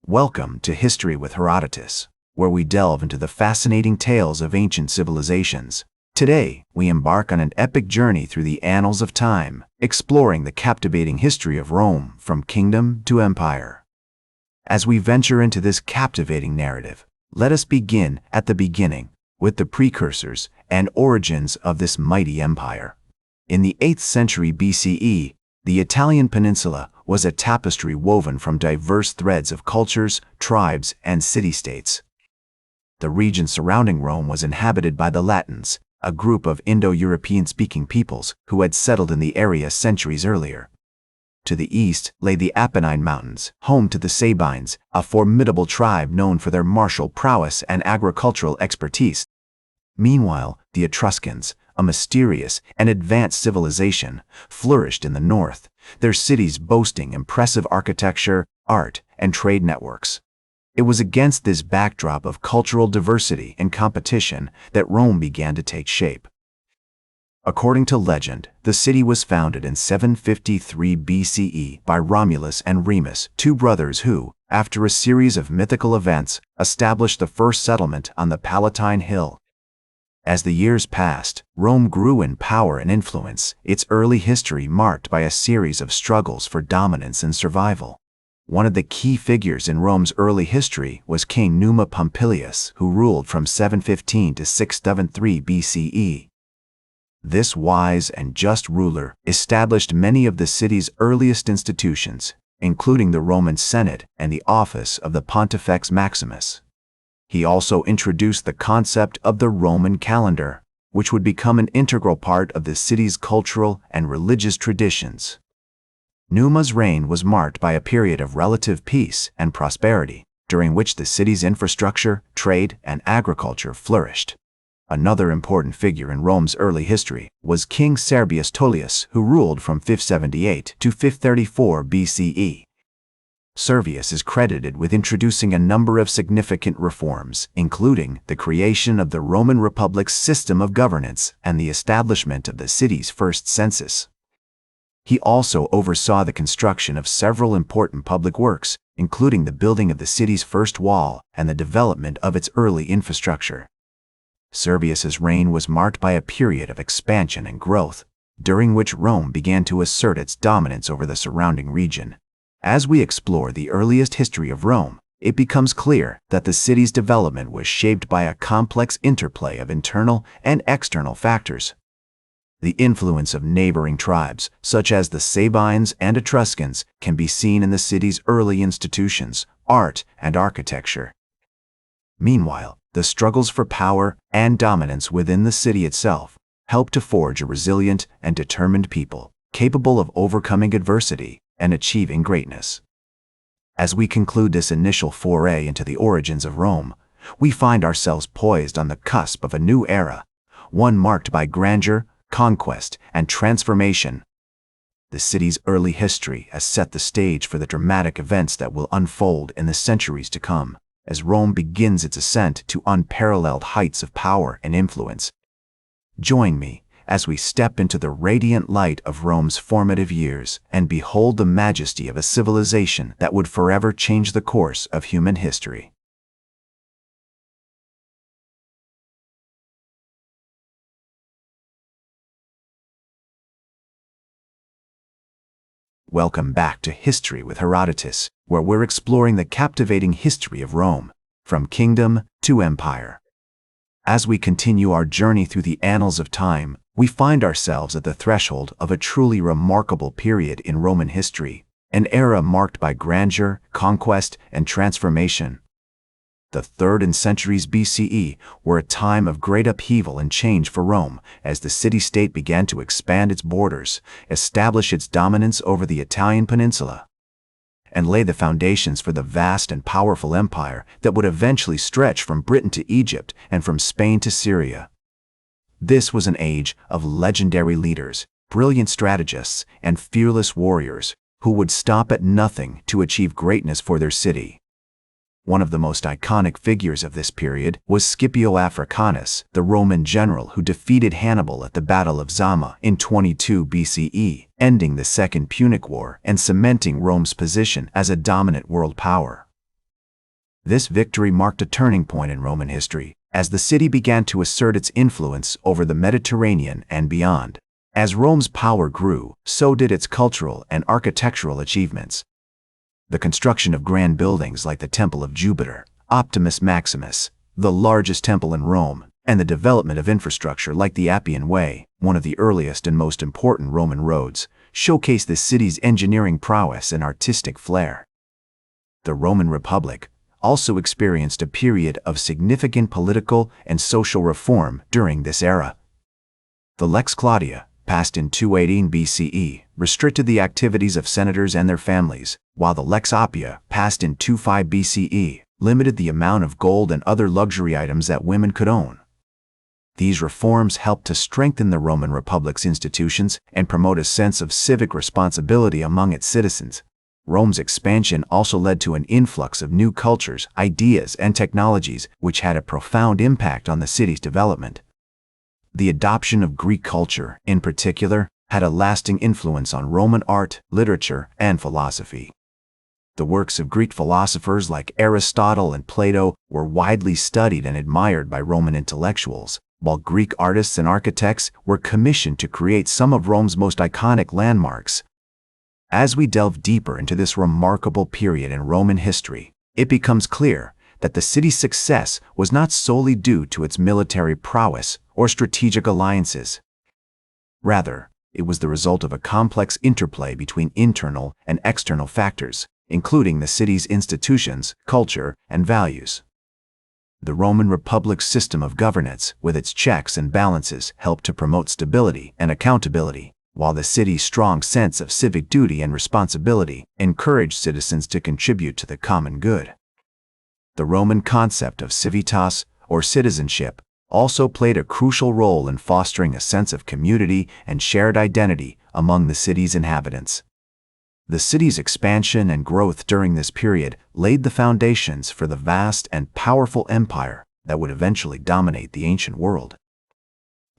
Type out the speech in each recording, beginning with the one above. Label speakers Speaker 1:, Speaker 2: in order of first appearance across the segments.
Speaker 1: Welcome to History with Herodotus, where we delve into the fascinating tales of ancient civilizations. Today, we embark on an epic journey through the annals of time, exploring the captivating history of Rome from kingdom to empire. As we venture into this captivating narrative, let us begin at the beginning, with the precursors and origins of this mighty empire. In the 8th century BCE, the Italian peninsula was a tapestry woven from diverse threads of cultures, tribes, and city-states. The region surrounding Rome was inhabited by the Latins, a group of Indo-European-speaking peoples who had settled in the area centuries earlier. To the east lay the Apennine Mountains, home to the Sabines, a formidable tribe known for their martial prowess and agricultural expertise. Meanwhile, the Etruscans, a mysterious and advanced civilization, flourished in the north, their cities boasting impressive architecture, art, and trade networks. It was against this backdrop of cultural diversity and competition that Rome began to take shape. According to legend, the city was founded in 753 BCE by Romulus and Remus, two brothers who, after a series of mythical events, established the first settlement on the Palatine Hill. As the years passed, Rome grew in power and influence, its early history marked by a series of struggles for dominance and survival. One of the key figures in Rome's early history was King Numa Pompilius, who ruled from 715 to 673 BCE. This wise and just ruler established many of the city's earliest institutions, including the Roman Senate and the office of the Pontifex Maximus. He also introduced the concept of the Roman calendar, which would become an integral part of the city's cultural and religious traditions. Numa's reign was marked by a period of relative peace and prosperity, during which the city's infrastructure, trade, and agriculture flourished. Another important figure in Rome's early history was King Servius Tullius, who ruled from 578 to 534 BCE. Servius is credited with introducing a number of significant reforms, including the creation of the Roman Republic's system of governance and the establishment of the city's first census. He also oversaw the construction of several important public works, including the building of the city's first wall and the development of its early infrastructure. Servius's reign was marked by a period of expansion and growth, during which Rome began to assert its dominance over the surrounding region. As we explore the earliest history of Rome, it becomes clear that the city's development was shaped by a complex interplay of internal and external factors. The influence of neighboring tribes, such as the Sabines and Etruscans, can be seen in the city's early institutions, art, and architecture. Meanwhile, the struggles for power and dominance within the city itself helped to forge a resilient and determined people, capable of overcoming adversity and achieving greatness. As we conclude this initial foray into the origins of Rome, we find ourselves poised on the cusp of a new era, one marked by grandeur, conquest, and transformation. The city's early history has set the stage for the dramatic events that will unfold in the centuries to come, as Rome begins its ascent to unparalleled heights of power and influence. Join me as we step into the radiant light of Rome's formative years and behold the majesty of a civilization that would forever change the course of human history. Welcome back to History with Herodotus, where we're exploring the captivating history of Rome, from kingdom to empire. As we continue our journey through the annals of time, we find ourselves at the threshold of a truly remarkable period in Roman history, an era marked by grandeur, conquest, and transformation. The 3rd centuries BCE were a time of great upheaval and change for Rome as the city-state began to expand its borders, establish its dominance over the Italian peninsula, and lay the foundations for the vast and powerful empire that would eventually stretch from Britain to Egypt and from Spain to Syria. This was an age of legendary leaders, brilliant strategists, and fearless warriors who would stop at nothing to achieve greatness for their city. One of the most iconic figures of this period was Scipio Africanus, the Roman general who defeated Hannibal at the Battle of Zama in 22 BCE, ending the Second Punic War and cementing Rome's position as a dominant world power. This victory marked a turning point in Roman history, as the city began to assert its influence over the Mediterranean and beyond. As Rome's power grew, so did its cultural and architectural achievements. The construction of grand buildings like the Temple of Jupiter, Optimus Maximus, the largest temple in Rome, and the development of infrastructure like the Appian Way, one of the earliest and most important Roman roads, showcased the city's engineering prowess and artistic flair. The Roman Republic also experienced a period of significant political and social reform during this era. The Lex Claudia, passed in 218 BCE, restricted the activities of senators and their families, while the Lex Appia, passed in 25 BCE, limited the amount of gold and other luxury items that women could own. These reforms helped to strengthen the Roman Republic's institutions and promote a sense of civic responsibility among its citizens. Rome's expansion also led to an influx of new cultures, ideas, and technologies, which had a profound impact on the city's development. The adoption of Greek culture, in particular, had a lasting influence on Roman art, literature, and philosophy. The works of Greek philosophers like Aristotle and Plato were widely studied and admired by Roman intellectuals, while Greek artists and architects were commissioned to create some of Rome's most iconic landmarks. As we delve deeper into this remarkable period in Roman history, it becomes clear that the city's success was not solely due to its military prowess or strategic alliances. Rather, it was the result of a complex interplay between internal and external factors, including the city's institutions, culture, and values. The Roman Republic's system of governance, with its checks and balances, helped to promote stability and accountability, while the city's strong sense of civic duty and responsibility encouraged citizens to contribute to the common good. The Roman concept of civitas, or citizenship, also played a crucial role in fostering a sense of community and shared identity among the city's inhabitants. The city's expansion and growth during this period laid the foundations for the vast and powerful empire that would eventually dominate the ancient world.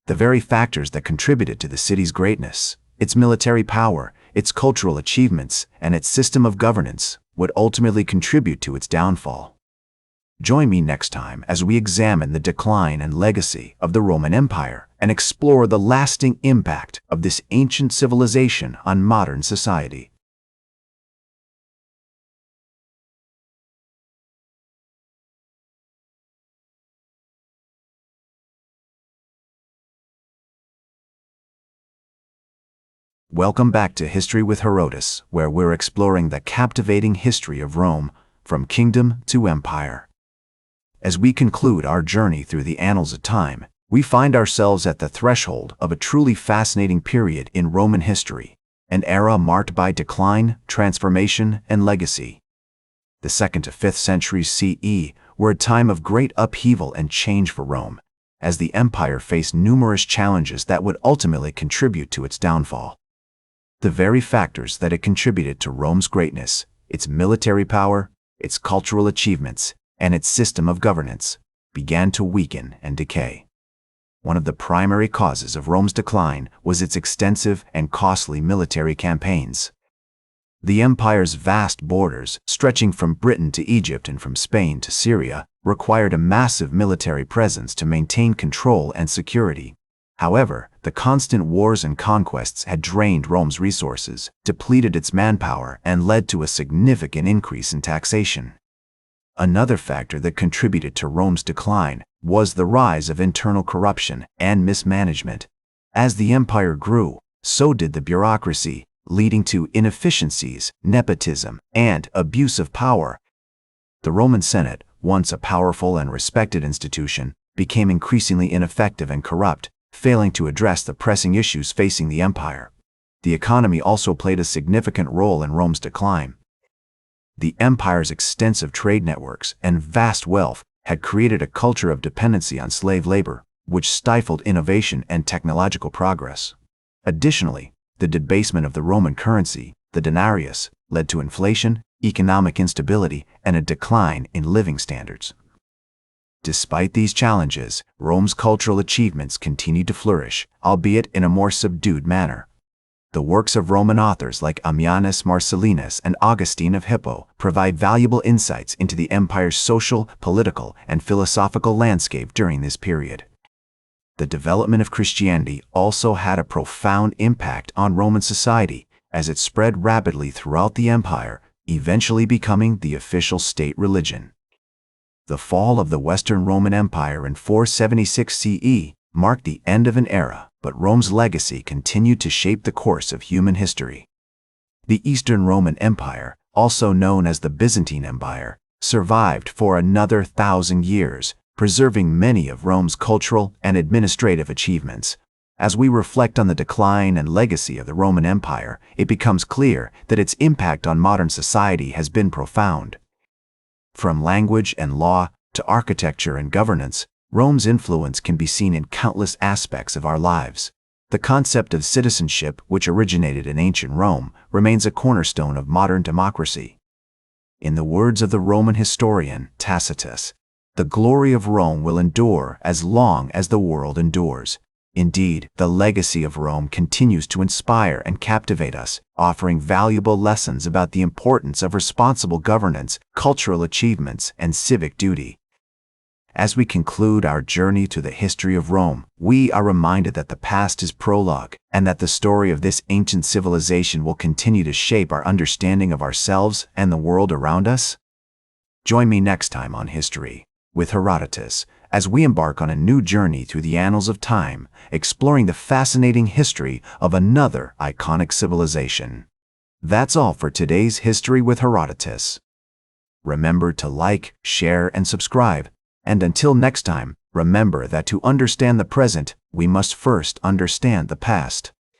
Speaker 1: The very factors that contributed to the city's greatness, its military power, its cultural achievements, and its system of governance, would ultimately contribute to its downfall. Join me next time as we examine the decline and legacy of the Roman Empire and explore the lasting impact of this ancient civilization on modern society. Welcome back to History with Herodotus, where we're exploring the captivating history of Rome, from kingdom to empire. As we conclude our journey through the annals of time, we find ourselves at the threshold of a truly fascinating period in Roman history, an era marked by decline, transformation, and legacy. The 2nd to 5th centuries CE were a time of great upheaval and change for Rome, as the empire faced numerous challenges that would ultimately contribute to its downfall. The very factors that had contributed to Rome's greatness, its military power, its cultural achievements, and its system of governance, began to weaken and decay. One of the primary causes of Rome's decline was its extensive and costly military campaigns. The empire's vast borders, stretching from Britain to Egypt and from Spain to Syria, required a massive military presence to maintain control and security. However, the constant wars and conquests had drained Rome's resources, depleted its manpower, and led to a significant increase in taxation. Another factor that contributed to Rome's decline was the rise of internal corruption and mismanagement. As the empire grew, so did the bureaucracy, leading to inefficiencies, nepotism, and abuse of power. The Roman Senate, once a powerful and respected institution, became increasingly ineffective and corrupt, failing to address the pressing issues facing the empire. The economy also played a significant role in Rome's decline. The empire's extensive trade networks and vast wealth had created a culture of dependency on slave labor, which stifled innovation and technological progress. Additionally, the debasement of the Roman currency, the denarius, led to inflation, economic instability, and a decline in living standards. Despite these challenges, Rome's cultural achievements continued to flourish, albeit in a more subdued manner. The works of Roman authors like Ammianus Marcellinus and Augustine of Hippo provide valuable insights into the empire's social, political, and philosophical landscape during this period. The development of Christianity also had a profound impact on Roman society as it spread rapidly throughout the empire, eventually becoming the official state religion. The fall of the Western Roman Empire in 476 CE marked the end of an era, but Rome's legacy continued to shape the course of human history. The Eastern Roman Empire, also known as the Byzantine Empire, survived for another 1,000 years, preserving many of Rome's cultural and administrative achievements. As we reflect on the decline and legacy of the Roman Empire, it becomes clear that its impact on modern society has been profound. From language and law to architecture and governance, Rome's influence can be seen in countless aspects of our lives. The concept of citizenship, which originated in ancient Rome, remains a cornerstone of modern democracy. In the words of the Roman historian Tacitus, "The glory of Rome will endure as long as the world endures." Indeed, the legacy of Rome continues to inspire and captivate us, offering valuable lessons about the importance of responsible governance, cultural achievements, and civic duty. As we conclude our journey to the history of Rome, we are reminded that the past is prologue, and that the story of this ancient civilization will continue to shape our understanding of ourselves and the world around us. Join me next time on History with Herodotus, as we embark on a new journey through the annals of time, exploring the fascinating history of another iconic civilization. That's all for today's History with Herodotus. Remember to like, share, and subscribe. And until next time, remember that to understand the present, we must first understand the past.